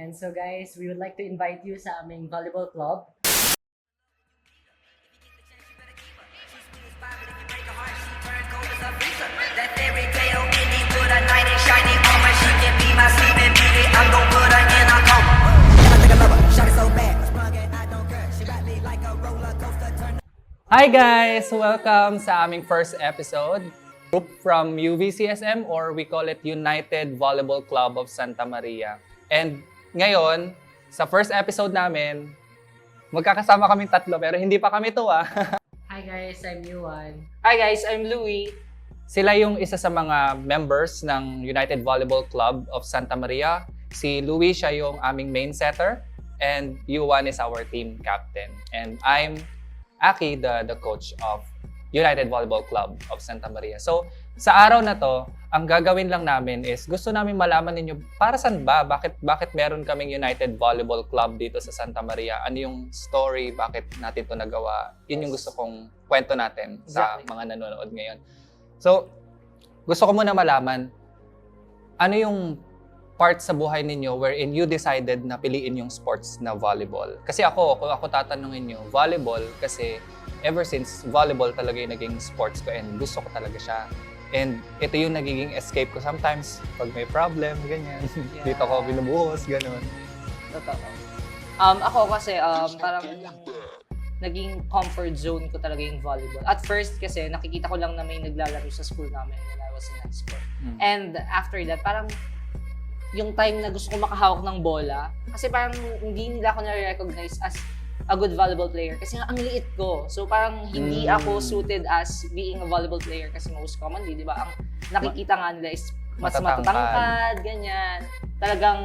And so guys, we would like to invite you sa aming volleyball club. Hi guys! Welcome sa aming first episode. Group from UVCSM or we call it United Volleyball Club of Santa Maria. And ngayon, sa first episode namin, magkakasama kaming tatlo pero hindi pa kami to Hi guys, I'm Yuan. Hi guys, I'm Louie. Sila yung isa sa mga members ng United Volleyball Club of Santa Maria. Si Louie, siya yung aming main setter. And Yuan is our team captain. And I'm Aki, the coach of United Volleyball Club of Santa Maria. So, sa araw na to, ang gagawin lang namin is gusto namin malaman ninyo para saan ba? Bakit meron kaming United Volleyball Club dito sa Santa Maria? Ano yung story? Bakit natin to nagawa? Yun yung gusto kong kwento natin sa mga nanonood ngayon. So, gusto ko muna malaman, ano yung part sa buhay ninyo wherein you decided na piliin yung sports na volleyball? Kasi ako tatanungin nyo, volleyball kasi ever since volleyball talaga yung naging sports ko and gusto ko talaga siya. And ito yung nagiging escape ko sometimes pag may problem, ganyan. Yeah. Dito ko binubuhos, ganun. Totoo. Ako kasi parang naging comfort zone ko talaga yung volleyball. At first kasi nakikita ko lang na may naglalaro sa school namin when I was in high school. And after that, parang yung time na gusto ko makahawak ng bola, kasi parang hindi nila ako na-recognize as a good volleyball player kasi nga ang liit ko. So parang hindi ako suited as being a volleyball player kasi most commonly, di ba, ang nakikita nga nila is mas matatangkad, ganyan. Talagang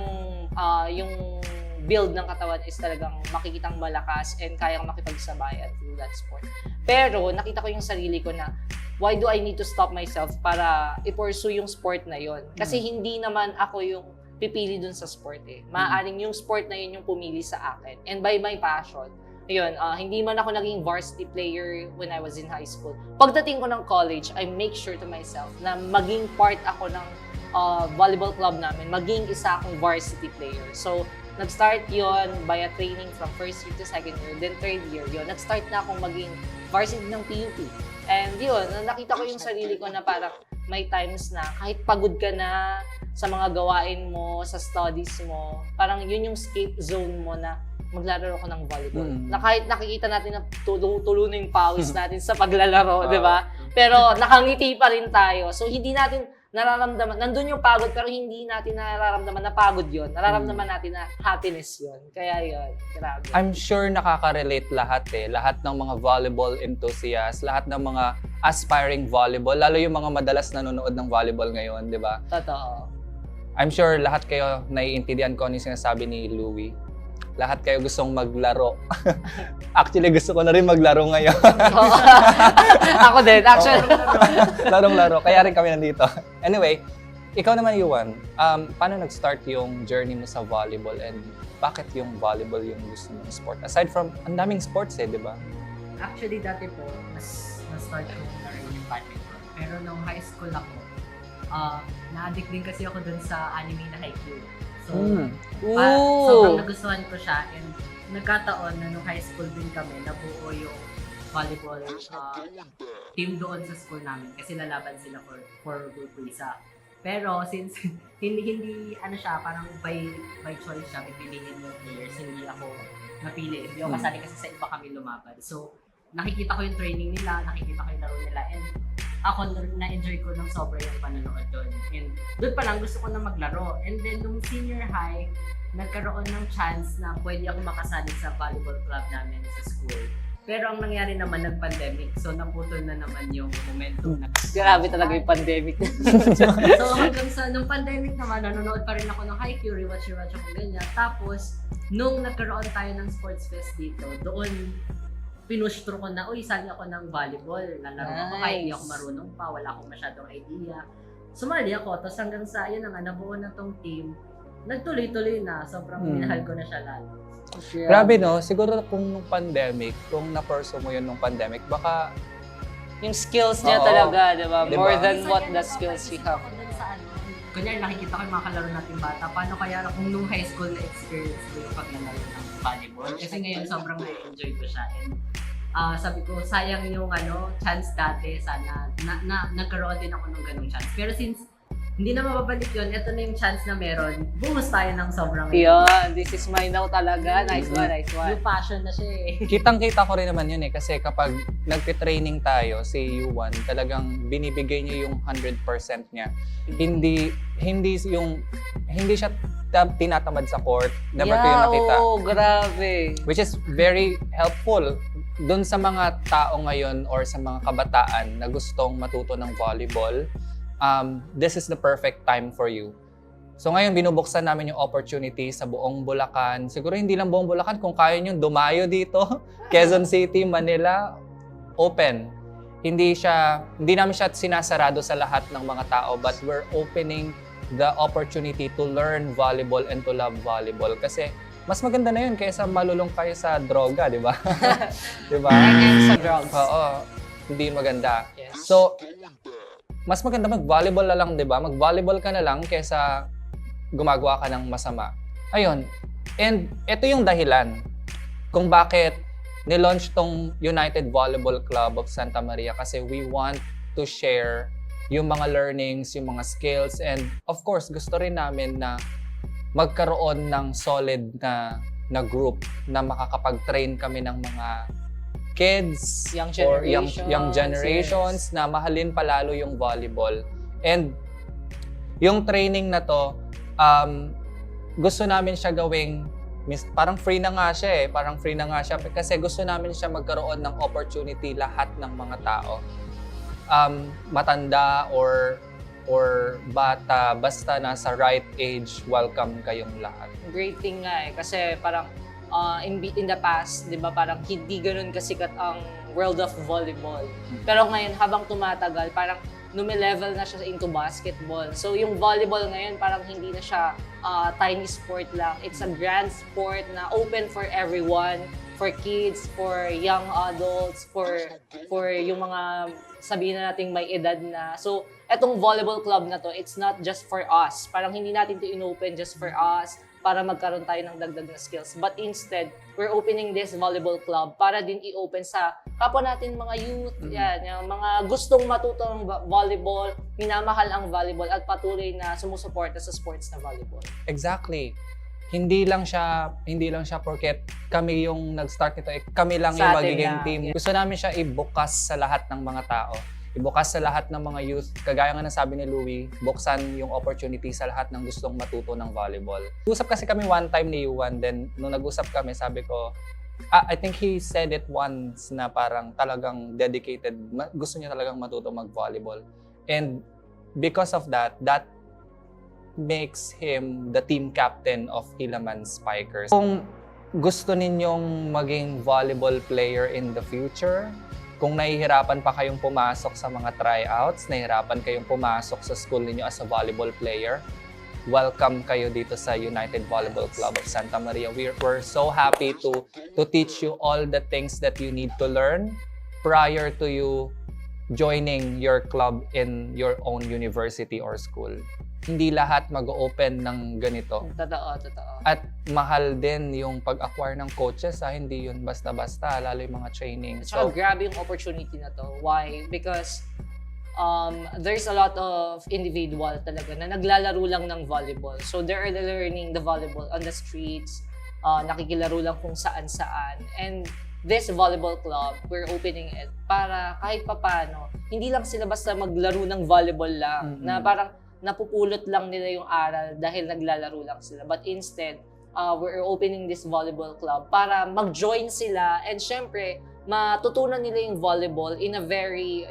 yung build ng katawan is talagang makikitang malakas and kayang makipagsabayan through that sport. Pero nakita ko yung sarili ko na why do I need to stop myself para i-pursue yung sport na yon? Kasi hindi naman ako yung pipili dun sa sport eh. Maaaring yung sport na yun yung pumili sa akin. And by my passion, yun, hindi man ako naging varsity player when I was in high school. Pagdating ko ng college, I make sure to myself na maging part ako ng volleyball club namin, maging isa akong varsity player. So, nag-start yon by a training from first year to second year, then third year yon. Nag-start na akong maging varsity ng PUP. And yun, nakita ko yung sarili ko na parang may times na kahit pagod ka na sa mga gawain mo, sa studies mo, parang yun yung escape zone mo na maglalaro ko ng volleyball. Na kahit nakikita natin na tulo na yung pawis natin sa paglalaro, di ba? Pero nakangiti pa rin tayo. So hindi natin nararamdaman, nandun yung pagod pero hindi natin nararamdaman na pagod yun. Nararamdaman natin na happiness yun. Kaya yun, grabe. I'm sure nakaka-relate lahat eh. Lahat ng mga volleyball enthusiasts, lahat ng mga aspiring volleyball, lalo yung mga madalas nanonood ng volleyball ngayon, di ba? Totoo. I'm sure lahat kayo naiintindihan ko ano yung sinasabi ni Louie. Lahat kayo gustong maglaro. Actually, gusto ko na rin maglaro ngayon. Ako din, actually. Larong-laro. Kaya rin kami nandito. Anyway, ikaw naman, Yuan. Paano nag-start yung journey mo sa volleyball and bakit yung volleyball yung gusto mong sport? Aside from, ang daming sports eh, di ba? Actually, dati po, na-start ko na rin yung badminton. Pero nung high school ako, na-addict din kasi ako dun sa anime na Haikyuu. So, sobrang nagustuhan ko siya and nagkataon na nung high school din kami, nabuo yung volleyball team doon sa school namin kasi lalaban sila for group isa. Pero since hindi ano siya, parang by choice siya, pipiliin yung players, hindi ako napili. Hindi ako kasali kasi sa iba kami lumaban. So, nakikita ko yung training nila, nakikita ko yung laro nila, and ako na-enjoy ko ng sobra yung panonood doon. And doon pa lang gusto ko na maglaro. And then nung senior high, nagkaroon ng chance na pwede ako makasali sa volleyball club namin sa school. Pero ang nangyari naman nag-pandemic, so naputol na naman yung momentum na. Grabe talaga yung pandemic. So hanggang sa nung pandemic naman, nanonood pa rin ako ng Haikyuu, rewatch ako ganyan. Tapos, nung nagkaroon tayo ng sports fest dito, doon pinush through ko na, uy, sali ako ng volleyball. Lalaro ako kahit hindi ako marunong pa, wala akong masyadong idea. Sumali ako, tapos hanggang sa, yun na nga, nabuo na tong team. Nagtuloy-tuloy na, sobrang minahal ko na siya lalo. Grabe no, siguro kung nung pandemic, kung na-pursue mo yun nung pandemic, baka Yung skills niya Oo. talaga, di ba? Diba? More than what the skills we have. Ako dun sa ano, hindi kunyari nakikita ko yung mga kalaro nating bata, paano kaya kung nung high school na experience ko yung paglalaro ng volleyball? Kasi ngayon sobrang na-enjoy ko siya. And sabi ko, sayang yung chance dati, sana nagkaroon din ako ng ganung chance. Pero since hindi na mababalik yun, ito na yung chance na meron, bumus tayo ng sobrang Yun, this is mine now talaga. Nice one, nice one. yung passion na siya eh. Kitang-kita ko rin naman yun eh kasi kapag nagte-training tayo si U1, talagang binibigay niya yung 100% niya. Hindi siya tinatamad sa court. Never ko yung nakita. Oo, grabe. Which is very helpful dun sa mga tao ngayon or sa mga kabataan na gustong matuto ng volleyball. This is the perfect time for you. So ngayon, binubuksan namin yung opportunity sa buong Bulacan. Siguro hindi lang buong Bulacan, kung kaya nyo dumayo dito, Quezon City, Manila, open. Hindi namin siya sinasarado sa lahat ng mga tao, but we're opening the opportunity to learn volleyball and to love volleyball. Kasi mas maganda na yun kaysa malulong kayo sa droga, di ba? Di ba? And sa drugs. Oo, hindi maganda. Yes. So, mas maganda mag-volleyball na lang, di ba? Mag-volleyball ka na lang kaysa gumagawa ka ng masama. Ayun. And ito yung dahilan kung bakit nilaunch tong United Volleyball Club of Santa Maria kasi we want to share yung mga learnings, yung mga skills, and of course, gusto rin namin na magkaroon ng solid na group na makakapag-train kami ng mga kids Young or generations, young generations na mahalin palalo yung volleyball. And yung training na to, gusto namin siya gawing, parang free na nga siya parang free na nga siya kasi gusto namin siya magkaroon ng opportunity lahat ng mga tao. Matanda or bata, basta nasa right age, welcome kayong lahat. Great thing nga kasi parang in the past, 'di ba, parang hindi ganoon kasikat ang world of volleyball. Pero ngayon habang tumatagal, parang lumilevel na siya into basketball. So yung volleyball ngayon parang hindi na siya tiny sport lang. It's a grand sport na open for everyone, for kids, for young adults, for yung mga sabihin na nating may edad na. So etong volleyball club na to, it's not just for us. Parang hindi natin to inopen just for us para magkaroon tayo ng dagdag na skills. But instead, we're opening this volleyball club para din i-open sa kapwa natin mga youth, yan, yung mga gustong matuto ng volleyball, minamahal ang volleyball at patuloy na sumusuporta sa sports na volleyball. Exactly. Hindi lang siya porket kami yung nag-start nito, kami lang Sa yung atin magiging lang, team. yeah. Gusto namin siya ibukas sa lahat ng mga tao. Ibukas sa lahat ng mga youth. Kagaya nga ng sabi ni Louie, buksan yung opportunity sa lahat ng gustong matuto ng volleyball. Usap kasi kami one time ni Yuan, then nung nag-usap kami, sabi ko, I think he said it once na parang talagang dedicated, gusto niya talagang matuto mag-volleyball. And because of that makes him the team captain of Hilaman Spikers. Kung gusto ninyong maging volleyball player in the future, kung nahihirapan pa kayong pumasok sa mga tryouts, nahihirapan kayong pumasok sa school ninyo as a volleyball player, welcome kayo dito sa United Volleyball Club of Santa Maria. We're so happy to teach you all the things that you need to learn prior to you joining your club in your own university or school. Hindi lahat mag-open ng ganito. Totoo. At mahal din yung pag-acquire ng coaches, hindi yun basta-basta, lalo yung mga training. So, grabe yung opportunity na to. Why? Because there's a lot of individual talaga na naglalaro lang ng volleyball. So, they're learning the volleyball on the streets, nakikilaro lang kung saan-saan. And this volleyball club, we're opening it para kahit papano, hindi lang sila basta maglaro ng volleyball lang, na parang napupulot lang nila yung aral dahil naglalaro lang sila. But instead, we're opening this volleyball club para mag-join sila and syempre, matutunan nila yung volleyball in a very,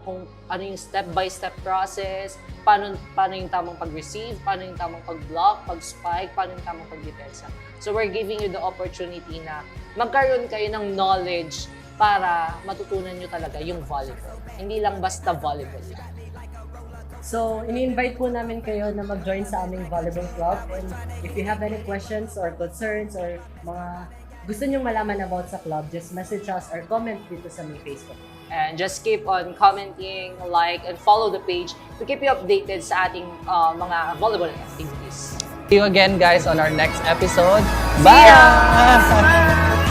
kung ano yung step-by-step process, paano yung tamang pag-receive, paano yung tamang pag-block, pag-spike, paano yung tamang pag-depensa. So we're giving you the opportunity na magkaroon kayo ng knowledge para matutunan nyo talaga yung volleyball. Hindi lang basta volleyball. So, ini-invite po namin kayo na mag-join sa aming volleyball club. And if you have any questions or concerns or mga gusto nyo malaman about sa club, just message us or comment dito sa may Facebook. And just keep on commenting, like, and follow the page to keep you updated sa ating mga volleyball activities. See you again, guys, on our next episode. See ya! Bye!